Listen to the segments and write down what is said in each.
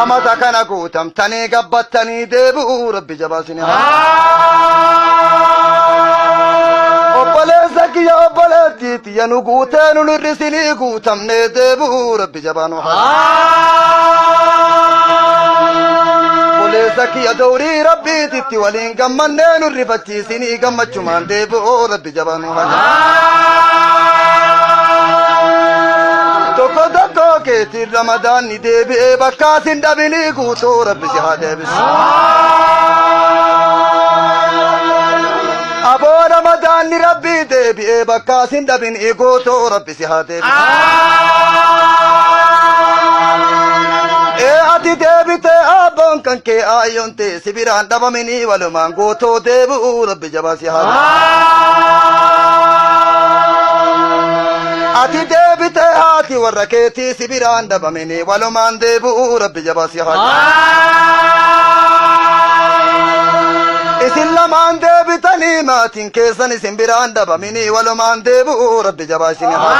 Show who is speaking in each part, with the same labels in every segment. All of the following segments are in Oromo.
Speaker 1: amata kana guutamtanii gabbattanii deebi'uu rabbi jabaasini obboleessa kiyya obboleettiiti yanu guutee nu nirrisinii guutamnee deebi'uu rabbi jabaanu obboleessa kiyya dawrii rabbiititti waliin gammannee nu rifachiisinii gammachumaan deebi'uu rabbi jabaanu tokko tokko keetiin ramadaanni deebi'ee bakkaasin dhabinii guutuu rabbi si haa deebisu aboo ramadaanni rabbii deebi'ee bakkaasin dhabinii guutuu rabbi si haa deebisu ati deebitee abboon kan kee aayyontee si biraan dhabaminii walumaan guutuu deebi'uu rabbi jabaa si haa ati deebitee haati warra keetii si biraan dhabamini walumaan deebi'uu rabbi jabaa si haa isin lamaan deebitanii maatiin keessan isin biraan dhabamini walumaan deebi'uu rabbi jabaa si haa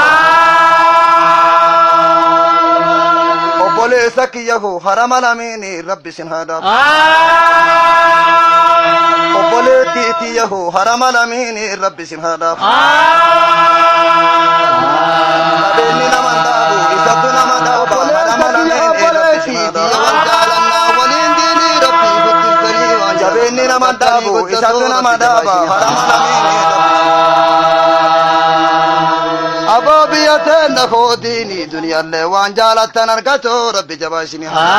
Speaker 1: obboleessa kiyyahu harama lamiini rabbi sin haa dhaabu obboleettii tiyyahu harama lamiini rabbi sin haa dhaabu Abeenni nama dhaabu isatu nama dhaaba harama lamiini rabbi sin haa dhaabu wal jaalannaa waliin diinii rabbii guddisanii waan jabeenni nama dhaabu isatu nama dhaaba harama lamiini aboo biyya teenna koodiini duniyaallee waan jaalattan argatoo rabbi jabaasini haa